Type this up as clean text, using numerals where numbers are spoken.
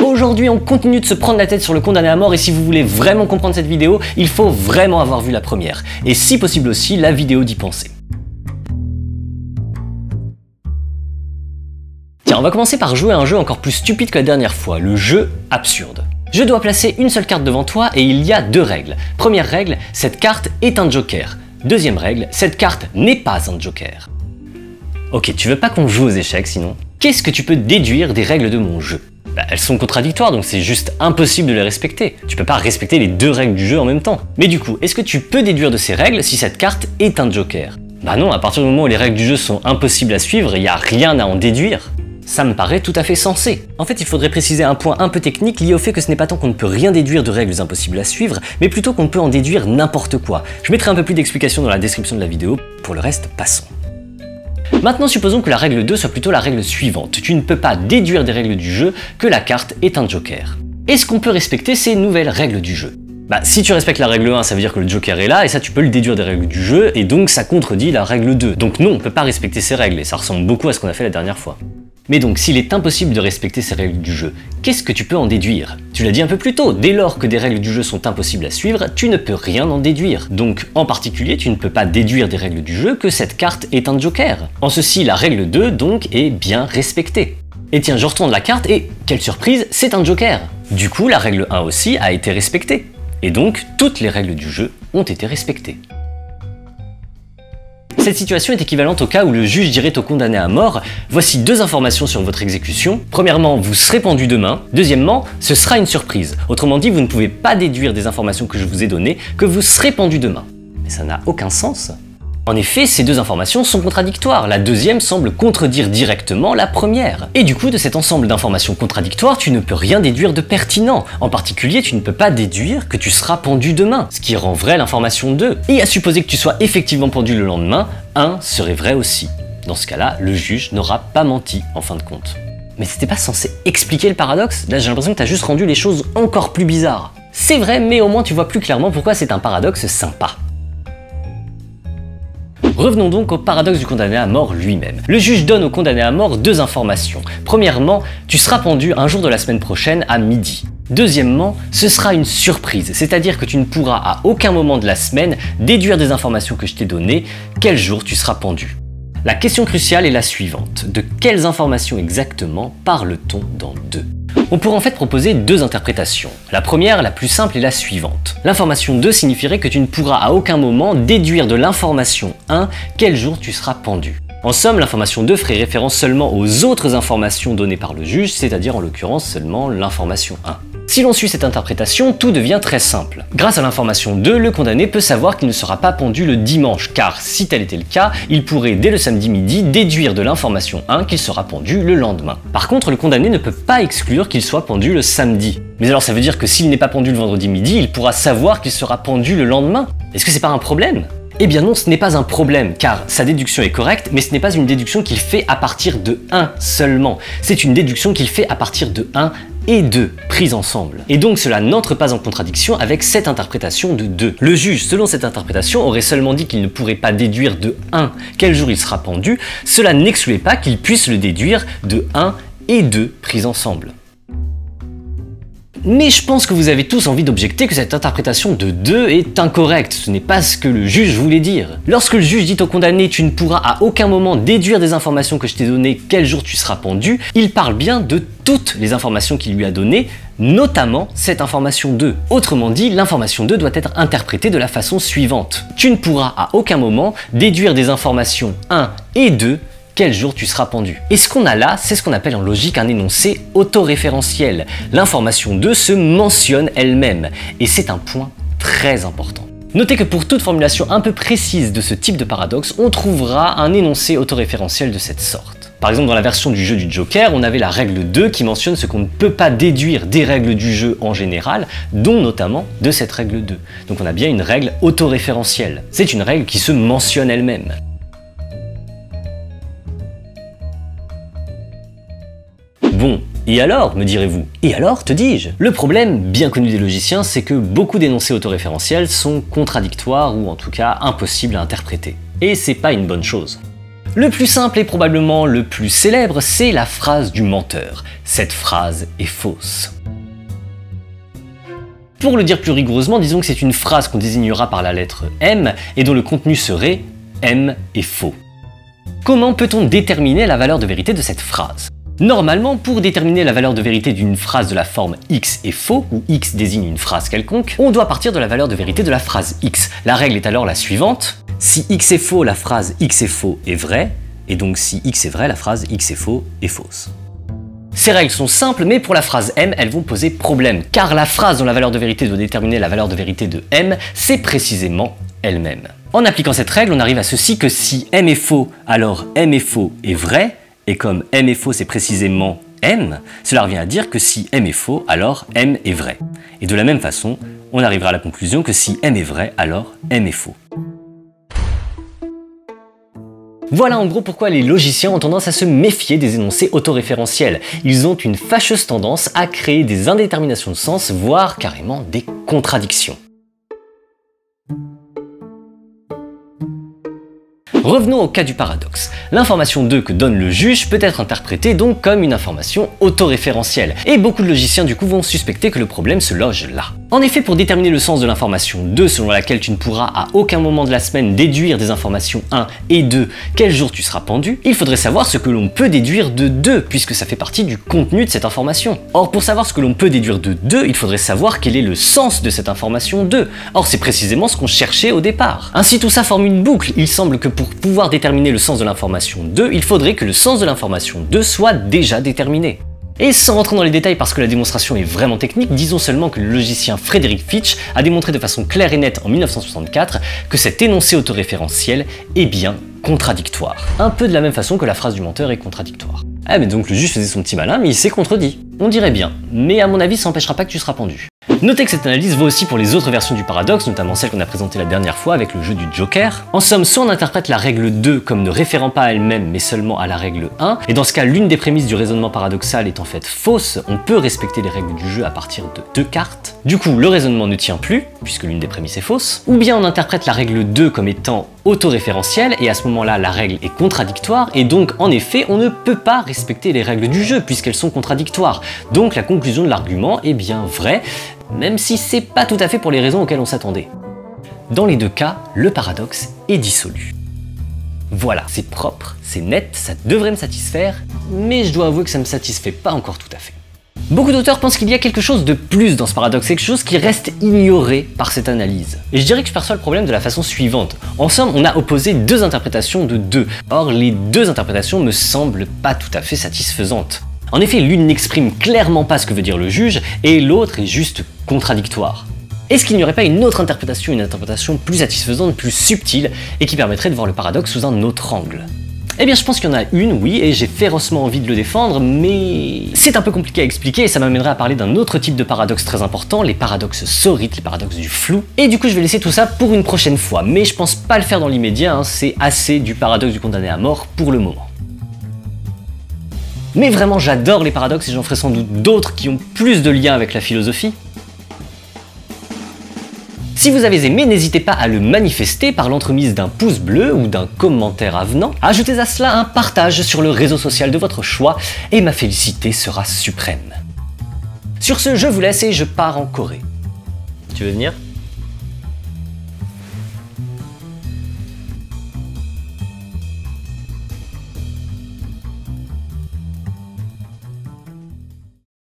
Aujourd'hui, on continue de se prendre la tête sur le condamné à mort et si vous voulez vraiment comprendre cette vidéo, il faut vraiment avoir vu la première. Et si possible aussi, la vidéo d'y penser. Tiens, on va commencer par jouer à un jeu encore plus stupide que la dernière fois, le jeu absurde. Je dois placer une seule carte devant toi et il y a deux règles. Première règle, cette carte est un joker. Deuxième règle, cette carte n'est pas un joker. Ok, tu veux pas qu'on joue aux échecs sinon? Qu'est-ce que tu peux déduire des règles de mon jeu? Elles sont contradictoires, donc c'est juste impossible de les respecter. Tu peux pas respecter les deux règles du jeu en même temps. Mais du coup, est-ce que tu peux déduire de ces règles si cette carte est un joker? Bah non, à partir du moment où les règles du jeu sont impossibles à suivre, il n'y a rien à en déduire. Ça me paraît tout à fait sensé. En fait, il faudrait préciser un point un peu technique lié au fait que ce n'est pas tant qu'on ne peut rien déduire de règles impossibles à suivre, mais plutôt qu'on peut en déduire n'importe quoi. Je mettrai un peu plus d'explications dans la description de la vidéo. Pour le reste, passons. Maintenant, supposons que la règle 2 soit plutôt la règle suivante. Tu ne peux pas déduire des règles du jeu que la carte est un joker. Est-ce qu'on peut respecter ces nouvelles règles du jeu? Bah, si tu respectes la règle 1, ça veut dire que le joker est là, et ça tu peux le déduire des règles du jeu, et donc ça contredit la règle 2. Donc non, on peut pas respecter ces règles, et ça ressemble beaucoup à ce qu'on a fait la dernière fois. Mais donc, s'il est impossible de respecter ces règles du jeu, qu'est-ce que tu peux en déduire? Tu l'as dit un peu plus tôt, dès lors que des règles du jeu sont impossibles à suivre, tu ne peux rien en déduire. Donc, en particulier, tu ne peux pas déduire des règles du jeu que cette carte est un joker. En ceci, la règle 2, donc, est bien respectée. Et tiens, je retourne la carte et, quelle surprise, c'est un joker! Du coup, la règle 1 aussi a été respectée. Et donc, toutes les règles du jeu ont été respectées. Cette situation est équivalente au cas où le juge dirait au condamné à mort « Voici deux informations sur votre exécution. Premièrement, vous serez pendu demain. Deuxièmement, ce sera une surprise. Autrement dit, vous ne pouvez pas déduire des informations que je vous ai données que vous serez pendu demain. » Mais ça n'a aucun sens. En effet, ces deux informations sont contradictoires. La deuxième semble contredire directement la première. Et du coup, de cet ensemble d'informations contradictoires, tu ne peux rien déduire de pertinent. En particulier, tu ne peux pas déduire que tu seras pendu demain, ce qui rend vrai l'information 2. Et à supposer que tu sois effectivement pendu le lendemain, 1 serait vrai aussi. Dans ce cas-là, le juge n'aura pas menti en fin de compte. Mais c'était pas censé expliquer le paradoxe? Là, j'ai l'impression que t'as juste rendu les choses encore plus bizarres. C'est vrai, mais au moins tu vois plus clairement pourquoi c'est un paradoxe sympa. Revenons donc au paradoxe du condamné à mort lui-même. Le juge donne au condamné à mort deux informations. Premièrement, tu seras pendu un jour de la semaine prochaine à midi. Deuxièmement, ce sera une surprise, c'est-à-dire que tu ne pourras à aucun moment de la semaine déduire des informations que je t'ai données, quel jour tu seras pendu. La question cruciale est la suivante. De quelles informations exactement parle-t-on dans 2? On pourrait en fait proposer deux interprétations. La première, la plus simple, est la suivante. L'information 2 signifierait que tu ne pourras à aucun moment déduire de l'information 1 quel jour tu seras pendu. En somme, l'information 2 ferait référence seulement aux autres informations données par le juge, c'est-à-dire en l'occurrence seulement l'information 1. Si l'on suit cette interprétation, tout devient très simple. Grâce à l'information 2, le condamné peut savoir qu'il ne sera pas pendu le dimanche, car si tel était le cas, il pourrait dès le samedi midi déduire de l'information 1 qu'il sera pendu le lendemain. Par contre, le condamné ne peut pas exclure qu'il soit pendu le samedi. Mais alors ça veut dire que s'il n'est pas pendu le vendredi midi, il pourra savoir qu'il sera pendu le lendemain? Est-ce que c'est pas un problème? Eh bien non, ce n'est pas un problème, car sa déduction est correcte, mais ce n'est pas une déduction qu'il fait à partir de 1 seulement. C'est une déduction qu'il fait à partir de 1 et 2, prises ensemble. Et donc cela n'entre pas en contradiction avec cette interprétation de 2. Le juge, selon cette interprétation, aurait seulement dit qu'il ne pourrait pas déduire de 1 quel jour il sera pendu, cela n'excluait pas qu'il puisse le déduire de 1 et 2, prises ensemble. Mais je pense que vous avez tous envie d'objecter que cette interprétation de 2 est incorrecte, ce n'est pas ce que le juge voulait dire. Lorsque le juge dit au condamné « tu ne pourras à aucun moment déduire des informations que je t'ai données quel jour tu seras pendu », il parle bien de toutes les informations qu'il lui a données, notamment cette information 2. Autrement dit, l'information 2 doit être interprétée de la façon suivante. Tu ne pourras à aucun moment déduire des informations 1 et 2 quel jour tu seras pendu. Et ce qu'on a là, c'est ce qu'on appelle en logique un énoncé autoréférentiel. L'information 2 se mentionne elle-même, et c'est un point très important. Notez que pour toute formulation un peu précise de ce type de paradoxe, on trouvera un énoncé autoréférentiel de cette sorte. Par exemple, dans la version du jeu du Joker, on avait la règle 2 qui mentionne ce qu'on ne peut pas déduire des règles du jeu en général, dont notamment de cette règle 2. Donc on a bien une règle autoréférentielle. C'est une règle qui se mentionne elle-même. Bon, et alors, me direz-vous? Et alors, te dis-je? Le problème, bien connu des logiciens, c'est que beaucoup d'énoncés autoréférentiels sont contradictoires ou en tout cas impossibles à interpréter. Et c'est pas une bonne chose. Le plus simple et probablement le plus célèbre, c'est la phrase du menteur. Cette phrase est fausse. Pour le dire plus rigoureusement, disons que c'est une phrase qu'on désignera par la lettre M et dont le contenu serait « M est faux ». Comment peut-on déterminer la valeur de vérité de cette phrase? Normalement, pour déterminer la valeur de vérité d'une phrase de la forme X est faux, où X désigne une phrase quelconque, on doit partir de la valeur de vérité de la phrase X. La règle est alors la suivante: si X est faux, la phrase X est faux est vraie, et donc si X est vrai, la phrase X est faux est fausse. Ces règles sont simples, mais pour la phrase M, elles vont poser problème, car la phrase dont la valeur de vérité doit déterminer la valeur de vérité de M, c'est précisément elle-même. En appliquant cette règle, on arrive à ceci que si M est faux, alors M est faux est vrai, et comme M est faux c'est précisément M, cela revient à dire que si M est faux, alors M est vrai. Et de la même façon, on arrivera à la conclusion que si M est vrai, alors M est faux. Voilà en gros pourquoi les logiciens ont tendance à se méfier des énoncés autoréférentiels. Ils ont une fâcheuse tendance à créer des indéterminations de sens, voire carrément des contradictions. Revenons au cas du paradoxe. L'information 2 que donne le juge peut être interprétée donc comme une information autoréférentielle, et beaucoup de logiciens du coup vont suspecter que le problème se loge là. En effet, pour déterminer le sens de l'information 2 selon laquelle tu ne pourras à aucun moment de la semaine déduire des informations 1 et 2 quel jour tu seras pendu, il faudrait savoir ce que l'on peut déduire de 2 puisque ça fait partie du contenu de cette information. Or pour savoir ce que l'on peut déduire de 2, il faudrait savoir quel est le sens de cette information 2. Or c'est précisément ce qu'on cherchait au départ. Ainsi tout ça forme une boucle. Il semble que pour pouvoir déterminer le sens de l'information 2, il faudrait que le sens de l'information 2 soit déjà déterminé. Et sans rentrer dans les détails parce que la démonstration est vraiment technique, disons seulement que le logicien Frederick Fitch a démontré de façon claire et nette en 1964 que cet énoncé autoréférentiel est bien contradictoire. Un peu de la même façon que la phrase du menteur est contradictoire. Ah mais donc le juge faisait son petit malin mais il s'est contredit. On dirait bien, mais à mon avis ça n'empêchera pas que tu seras pendu. Notez que cette analyse vaut aussi pour les autres versions du paradoxe, notamment celle qu'on a présentée la dernière fois avec le jeu du Joker. En somme, soit on interprète la règle 2 comme ne référant pas à elle-même mais seulement à la règle 1, et dans ce cas l'une des prémices du raisonnement paradoxal est en fait fausse, on peut respecter les règles du jeu à partir de 2 cartes. Du coup, le raisonnement ne tient plus, puisque l'une des prémices est fausse, ou bien on interprète la règle 2 comme étant autoréférentielle, et à ce moment-là la règle est contradictoire, et donc en effet on ne peut pas respecter les règles du jeu puisqu'elles sont contradictoires. Donc la conclusion de l'argument est bien vraie, même si c'est pas tout à fait pour les raisons auxquelles on s'attendait. Dans les deux cas, le paradoxe est dissolu. Voilà, c'est propre, c'est net, ça devrait me satisfaire, mais je dois avouer que ça me satisfait pas encore tout à fait. Beaucoup d'auteurs pensent qu'il y a quelque chose de plus dans ce paradoxe, quelque chose qui reste ignoré par cette analyse. Et je dirais que je perçois le problème de la façon suivante. En somme, on a opposé deux interprétations de 2. Or, les deux interprétations me semblent pas tout à fait satisfaisantes. En effet, l'une n'exprime clairement pas ce que veut dire le juge, et l'autre est juste contradictoire. Est-ce qu'il n'y aurait pas une autre interprétation, une interprétation plus satisfaisante, plus subtile, et qui permettrait de voir le paradoxe sous un autre angle? Eh bien je pense qu'il y en a une, oui, et j'ai férocement envie de le défendre, mais c'est un peu compliqué à expliquer et ça m'amènerait à parler d'un autre type de paradoxe très important, les paradoxes sorites, les paradoxes du flou. Et du coup je vais laisser tout ça pour une prochaine fois, mais je pense pas le faire dans l'immédiat, c'est assez du paradoxe du condamné à mort pour le moment. Mais vraiment j'adore les paradoxes et j'en ferai sans doute d'autres qui ont plus de liens avec la philosophie. Si vous avez aimé, n'hésitez pas à le manifester par l'entremise d'un pouce bleu ou d'un commentaire avenant. Ajoutez à cela un partage sur le réseau social de votre choix et ma félicité sera suprême. Sur ce, je vous laisse et je pars en Corée. Tu veux venir ?